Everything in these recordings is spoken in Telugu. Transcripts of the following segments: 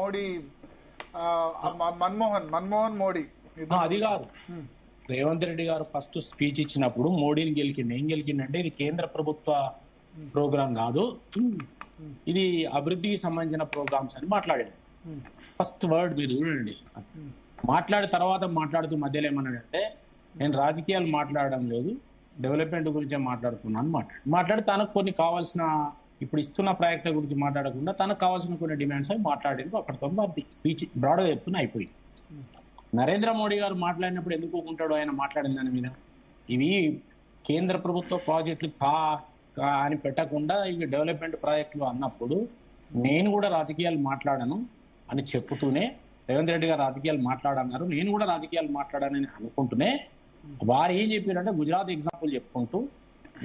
మోడీ మన్మోహన్ మోడీ అది కాదు. రేవంత్ రెడ్డి గారు ఫస్ట్ స్పీచ్ ఇచ్చినప్పుడు మోడీని గెలికిండి. ఏం గెలికిండంటే ఇది కేంద్ర ప్రభుత్వ ప్రోగ్రాం కాదు, ఇది అభివృద్ధికి సంబంధించిన ప్రోగ్రామ్స్ అని మాట్లాడాడు. ఫస్ట్ వర్డ్ మీరు చూడండి. మాట్లాడిన తర్వాత మాట్లాడుతూ మధ్యలో ఏమన్నాడంటే నేను రాజకీయాలు మాట్లాడడం లేదు, డెవలప్మెంట్ గురించే మాట్లాడుతున్నాను మాట్లాడి తనకు కొన్ని కావాల్సిన ఇప్పుడు ఇస్తున్న ప్రాజెక్టుల గురించి మాట్లాడకుండా తనకు కావాల్సిన కొన్ని డిమాండ్స్ అవి మాట్లాడేందుకు అక్కడితో స్పీచ్ బ్రాడ్గా చెప్తున్నా అయిపోయింది. నరేంద్ర మోడీ గారు మాట్లాడినప్పుడు ఎందుకు ఒప్పుకుంటాడు ఆయన మాట్లాడిన దాని మీద? ఇవి కేంద్ర ప్రభుత్వ ప్రాజెక్టులు అని పెట్టకుండా ఇవి డెవలప్మెంట్ ప్రాజెక్టులు అన్నప్పుడు నేను కూడా రాజకీయాలు మాట్లాడను అని చెప్పుతూనే రేవంత్ రెడ్డి గారు రాజకీయాలు మాట్లాడన్నారు, నేను కూడా రాజకీయాలు మాట్లాడానని అనుకుంటూనే వారు ఏం చెప్పారంటే గుజరాత్ ఎగ్జాంపుల్ చెప్పుకుంటూ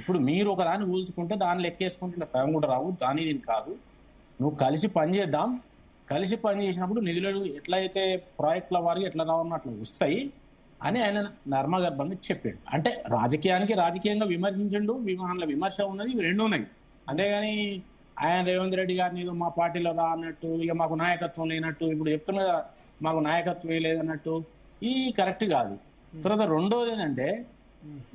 ఇప్పుడు మీరు ఒక దాన్ని ఊల్చుకుంటే దాన్ని లెక్కేసుకుంటే సగం కూడా రావు, దాని దీని కాదు, నువ్వు కలిసి పనిచేద్దాం, కలిసి పని చేసినప్పుడు నిధులు ఎట్లయితే ప్రాజెక్టుల వారికి ఎట్లా రావన్నా అట్లా వస్తాయి అని ఆయన నర్మగర్భంగా చెప్పాడు. అంటే రాజకీయానికి రాజకీయంగా విమర్శించండు, విమర్శల విమర్శ ఉన్నది, ఇవి రెండు ఉన్నాయి. అంతేగాని ఆయన రేవంత్ రెడ్డి గారిని మా పార్టీలో రా అన్నట్టు, ఇక మాకు నాయకత్వం లేనట్టు, ఇప్పుడు చెప్తున్నా మాకు నాయకత్వం లేదన్నట్టు, ఈ కరెక్ట్ కాదు. తర్వాత రెండోది ఏంటంటే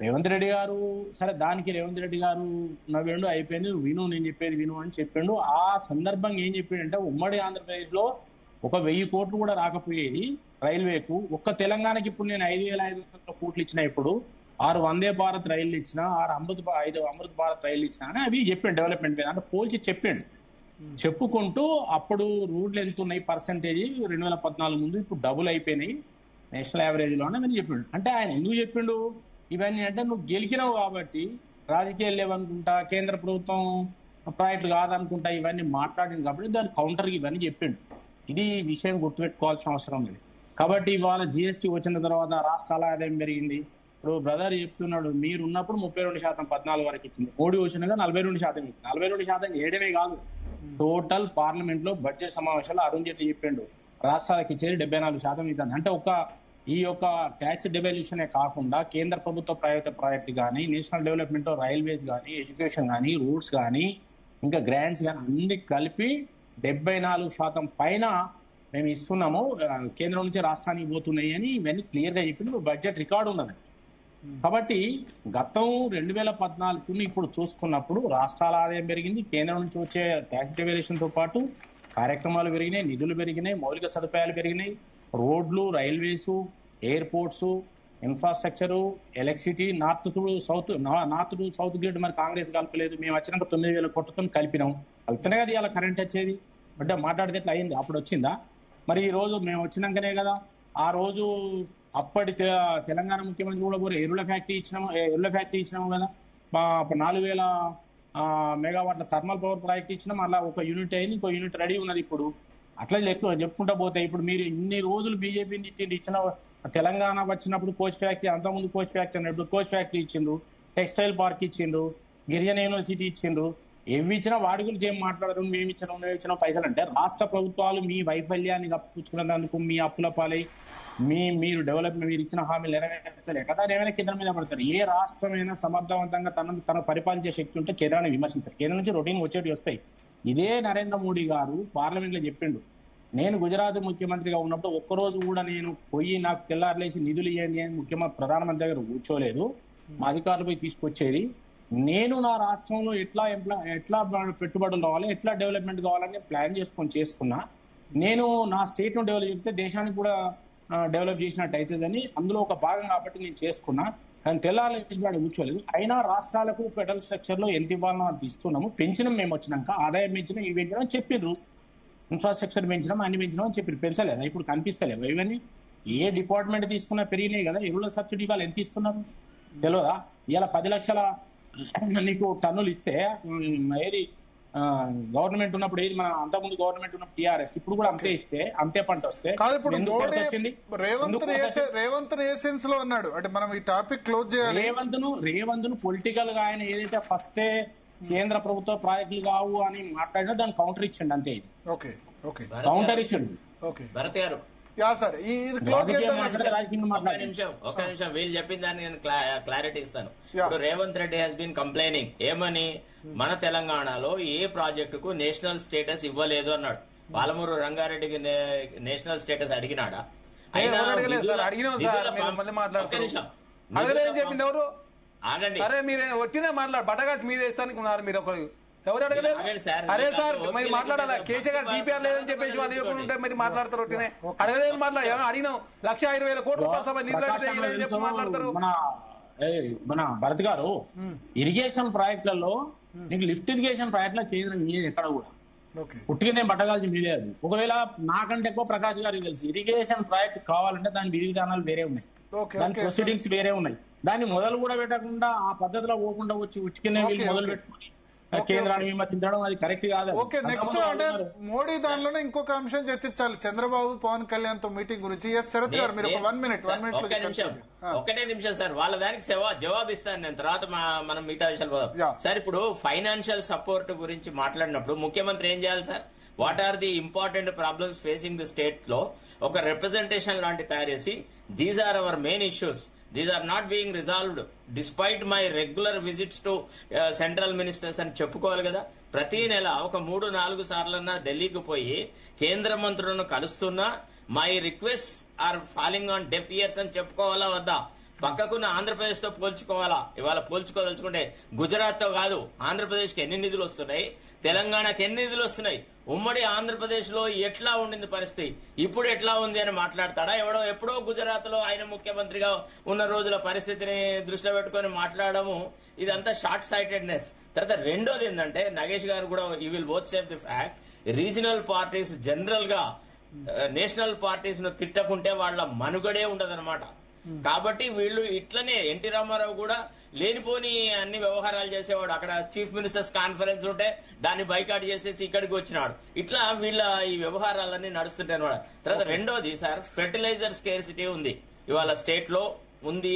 రేవంత్ రెడ్డి గారు సరే దానికి రేవంత్ రెడ్డి గారు నవ్వేండు అయిపోయింది, విను నేను చెప్పేది విను అని చెప్పిండు. ఆ సందర్భంగా ఏం చెప్పిండంటే ఉమ్మడి ఆంధ్రప్రదేశ్ లో 1,000 కోట్లు కూడా రాకపోయేది రైల్వేకు, ఒక్క తెలంగాణకి ఇప్పుడు నేను 5,500 కోట్లు ఇచ్చిన, ఇప్పుడు 6 వందే భారత్ రైళ్లు ఇచ్చిన, 5 అమృత్ భారత్ రైళ్లు ఇచ్చిన అని అవి చెప్పిండు డెవలప్మెంట్ మీద. అంటే పోల్చి చెప్పిండు. చెప్పుకుంటూ అప్పుడు రూట్లు ఎంత ఉన్నాయి పర్సంటేజ్ 2014 ముందు ఇప్పుడు డబుల్ అయిపోయినాయి నేషనల్ యావరేజ్ లో అని చెప్పిండు. అంటే ఆయన ఎందుకు చెప్పిండు ఇవన్నీ అంటే నువ్వు గెలిచినావు కాబట్టి రాజకీయాలు లేవనుకుంటా, కేంద్ర ప్రభుత్వం ప్రాజెక్టులు కాదనుకుంటా, ఇవన్నీ మాట్లాడింది కాబట్టి దాని కౌంటర్కి ఇవన్నీ చెప్పిండు. ఇది విషయం గుర్తుపెట్టుకోవాల్సిన అవసరం లేదు. కాబట్టి ఇవాళ జిఎస్టీ వచ్చిన తర్వాత రాష్ట్రాల ఆదాయం పెరిగింది. ఇప్పుడు బ్రదర్ చెప్తున్నాడు మీరు ఉన్నప్పుడు 32% 14 వరకు ఇచ్చింది, మోడీ వచ్చినాక 42% ఇచ్చింది. 42% ఏడమే కాదు, టోటల్ పార్లమెంట్ లో బడ్జెట్ సమావేశాలు అరుణ్ జైట్లీ చెప్పిండు రాష్ట్రాలకు ఇచ్చేది 74% ఇద్దాం. అంటే ఈ యొక్క ట్యాక్స్ డెవల్యూషనే కాకుండా కేంద్ర ప్రభుత్వ ప్రాజెక్ట్ కానీ, నేషనల్ డెవలప్మెంట్ రైల్వేస్ కానీ, ఎడ్యుకేషన్ కానీ, రూట్స్ కానీ, ఇంకా గ్రాంట్స్ కానీ అన్ని కలిపి 74% పైన మేము ఇస్తున్నాము, కేంద్రం నుంచి రాష్ట్రానికి పోతున్నాయి అని ఇవన్నీ క్లియర్ గా చెప్పింది. బడ్జెట్ రికార్డు ఉన్నది. కాబట్టి గతం 2014 ఇప్పుడు చూసుకున్నప్పుడు రాష్ట్రాల ఆదాయం పెరిగింది, కేంద్రం నుంచి వచ్చే ట్యాక్స్ డెవల్యూషన్ తో పాటు కార్యక్రమాలు పెరిగినాయి, నిధులు పెరిగినాయి, మౌలిక సదుపాయాలు పెరిగినాయి, రోడ్లు, railways, airports, infrastructure, electricity, north to south grid మరి కాంగ్రెస్ కలపలేదు, మేము వచ్చినాక 9,000 కోట్లతో కలిపినాం, కలిపితేనే కదా ఇలా కరెంట్ వచ్చేది. అంటే మాట్లాడితే ఎట్లా అయింది, అప్పుడు వచ్చిందా? మరి ఈ రోజు మేము వచ్చినాకనే కదా. ఆ రోజు అప్పటి తెలంగాణ ముఖ్యమంత్రి కూడా పోయి ఎరువుల ఫ్యాక్టరీ ఇచ్చినాము కదా, 4,000 మెగావాట్ల థర్మల్ పవర్ ప్రాజెక్ట్ ఇచ్చినాం, అలా ఒక యూనిట్ అయింది, ఇంకో యూనిట్ రెడీ ఉన్నది. ఇప్పుడు అట్లా ఎక్కువ చెప్పుకుంటా పోతే ఇప్పుడు మీరు ఇన్ని రోజులు బీజేపీ ఇచ్చిన తెలంగాణ వచ్చినప్పుడు కోచ్ ఫ్యాక్టరీ, అంతకుముందు కోచ్ ఫ్యాక్టరీ అన్నప్పుడు కోచ్ ఫ్యాక్టరీ ఇచ్చిండ్రు, టెక్స్టైల్ పార్క్ ఇచ్చిండ్రు, గిరిజన యూనివర్సిటీ ఇచ్చిండ్రు, ఏవి ఇచ్చినా వాడి గురించి ఏం మాట్లాడరు. మేము ఇచ్చిన పైసలు అంటే రాష్ట్ర ప్రభుత్వాలు మీ వైఫల్యాన్ని కప్పుకున్నందుకు మీ అప్పుల పాలై మీరు డెవలప్మెంట్ మీరు ఇచ్చిన హామీలు నెరవేర్చలే కదా ఏమైనా కేంద్రం మీద పడతారు. ఏ రాష్ట్రమైనా సమర్థవంతంగా తన పరిపాలించే శక్తి ఉంటే కేంద్రాన్ని విమర్శించారు. కేంద్రం నుంచి రొటీన్ వచ్చేటి వస్తాయి. ఇదే నరేంద్ర మోడీ గారు పార్లమెంట్ లో చెప్పిండు, నేను గుజరాత్ ముఖ్యమంత్రిగా ఉన్నప్పుడు ఒక్కరోజు కూడా నేను పోయి నాకు తెల్లారులేసి నిధులు ఇవ్వండి అని ప్రధానమంత్రి దగ్గర కూర్చోలేదు, మా అధికారులు పోయి తీసుకొచ్చేది. నేను నా రాష్ట్రంలో ఎట్లా పెట్టుబడులు కావాలి, ఎట్లా డెవలప్మెంట్ కావాలని ప్లాన్ చేసుకున్నా. నేను నా స్టేట్ ను డెవలప్ చేస్తే దేశానికి కూడా డెవలప్ చేసినట్టు అవుతుందని అందులో ఒక భాగం కాబట్టి నేను చేసుకున్నా. కానీ తెల్లారేసి వాడు కూర్చోలేదు. అయినా రాష్ట్రాలకు ఫెడరల్ స్ట్రక్చర్ లో ఎంత ఇవ్వాలనో అంత ఇస్తున్నాము, పెంచినాం, మేము వచ్చినాక ఆదాయం పెంచినాం, ఇవి పెంచినాం చెప్పిండ్రు, ఇన్ఫ్రాస్ట్రక్చర్ పెంచినాం, అన్ని పెంచినాం అని చెప్పి పెంచలేదా? ఇప్పుడు కనిపిస్తలేవు ఇవన్నీ. ఏ డిపార్ట్మెంట్ తీసుకున్నా పెరిగినాయి కదా. ఎరువుల సబ్సిడీ వాళ్ళు ఎంత ఇస్తున్నారు తెలియదా? ఇలా 10 లక్షల నీకు టన్నులు ఇస్తే ఏది గవర్నమెంట్ ఉన్నప్పుడు, ఏది మన అంతకుముందు గవర్నమెంట్ ఉన్నప్పుడు టీఆర్ఎస్, ఇప్పుడు కూడా అంతే ఇస్తే అంతే పంట వస్తే రేవంత్ ఏ సెన్స్ లో అన్నాడు అంటే మనం ఈ టాపిక్ క్లోజ్ చేయాలి. రేవంత్ ను పొలిటికల్ గా ఆయన ఏదైతే ఫస్టే కేంద్ర ప్రభుత్వ ప్రాజెక్టులు కావు అని మాట్లాడినా దాన్ని కౌంటర్ ఇచ్చిండు అంతే. కౌంటర్ ఇచ్చిండు. భరత్ గారు ఒక్క నిమిషం వీళ్ళు చెప్పిన దాన్ని నేను క్లారిటీ ఇస్తాను. ఇప్పుడు Revanth Reddy has been complaining ఏమని, మన తెలంగాణలో ఏ ప్రాజెక్టుకు నేషనల్ స్టేటస్ ఇవ్వలేదు అన్నాడు. పాలమూరు రంగారెడ్డికి నేషనల్ స్టేటస్ అడిగినాడా? అడగలేదు సార్, అడిగినాం సార్, మీరు మళ్ళీ మాట్లాడుతున్నారు. అడగలేదని చెప్పింది ఎవరు? ఆగండి. అరే మీరు వచ్చినే మాట్లాడు, బట్టగాల్చి మీద వేస్తానికి ఉన్నారు మీరు ఒకరు. ఎవరు అడగలేదు? అరే సార్ మీరు మాట్లాడాలా? కేసీఆర్ గారు డిపిఆర్ లేదని చెప్పేసి వాళ్ళు ఇవ్వకుండా మీరు మాట్లాడతారు. ఒట్టినే అడగలేదు, మాట్లాడు. అడిగినాం 1,20,000 కోట్ల రూపాయలు నిధులు చెప్పి మాట్లాడతారు. మన భరత్ గారు, ఇరిగేషన్ ప్రాజెక్టులలో నీకు లిఫ్ట్ ఇరిగేషన్ ప్రాజెక్టులో కేంద్రం ఎక్కడ కూడా పుట్టిగానే బట్టగాల్చి మీదే. అది ఒకవేళ నాకంటే ఎక్కువ ప్రకాష్ గారికి తెలుసు, ఇరిగేషన్ ప్రాజెక్ట్ కావాలంటే దాని విధి విధానాలు వేరే ఉన్నాయి, దాని ప్రొసీడింగ్స్ వేరే ఉన్నాయి. దాన్ని మొదలు కూడా పెట్టకుండా ఆ పద్ధతిలో పోకుండా వచ్చి ఉట్టికనే మొదలు పెట్టుకుని కేంద్రాన్ని విమర్శించడం అది కరెక్ట్ కాదు. ఓకే, నెక్స్ట్ అంటే మోడీ దానిలోనే ఇంకొక అంశం చర్చించాలి, చంద్రబాబు పవన్ కళ్యాణ్ తో మీటింగ్ గురించి. శరత్ గారు మీరు 1 minute ఒకటే నిమిషం సార్, వాళ్ళ దానికి జవాబు ఇస్తాను నేను, తర్వాత మనం మిగతా విషయాలు పోదాం సార్. ఇప్పుడు ఫైనాన్షియల్ సపోర్ట్ గురించి మాట్లాడినప్పుడు ముఖ్యమంత్రి ఏం చేయాలి sir? What are the important problems facing the state లో ఒక రిప్రజెంటేషన్ లాంటి తయారు చేసి, these are our main issues, these are not being resolved despite my regular visits to central ministers అని చెప్పుకోవాలి కదా. ప్రతి నెల ఒక 3-4 సార్లన్నా ఢిల్లీకి పోయి కేంద్ర మంత్రులను కలుస్తున్నా my request are falling on deaf ears అని చెప్పుకోవాలా వద్దా? పక్కకున్న ఆంధ్రప్రదేశ్ తో పోల్చుకోవాలా? ఇవాళ పోల్చుకోదలుచుకుంటే గుజరాత్ తో కాదు, ఆంధ్రప్రదేశ్ కి ఎన్ని నిధులు వస్తున్నాయి, తెలంగాణకి ఎన్ని నిధులు వస్తున్నాయి, ఉమ్మడి ఆంధ్రప్రదేశ్ లో ఎట్లా ఉండింది పరిస్థితి, ఇప్పుడు ఎట్లా ఉంది అని మాట్లాడతాడా? ఎప్పుడో గుజరాత్ లో ఆయన ముఖ్యమంత్రిగా ఉన్న రోజుల పరిస్థితిని దృష్టిలో పెట్టుకొని మాట్లాడము, ఇదంతా షార్ట్ సైటెడ్నెస్. తర్వాత రెండోది ఏంటంటే, నగేష్ గారు కూడా you will both save the fact, regional parties general గా నేషనల్ పార్టీస్ ను తిట్టకుంటే వాళ్ళ మనుగడే ఉండదన్నమాట. కాబట్టి వీళ్ళు ఇట్లనే ఎన్టీ రామారావు కూడా లేనిపోని అన్ని వ్యవహారాలు చేసేవాడు. అక్కడ చీఫ్ మినిస్టర్స్ కాన్ఫరెన్స్ ఉంటే దాన్ని బైకాట్ చేసేసి ఇక్కడికి వచ్చినాడు. ఇట్లా వీళ్ళ ఈ వ్యవహారాలన్నీ నడుస్తుంటాయి అన్నమాట. తర్వాత రెండోది సార్, ఫెర్టిలైజర్ స్కేర్సిటీ ఉంది ఇవాళ స్టేట్ లో ఉంది.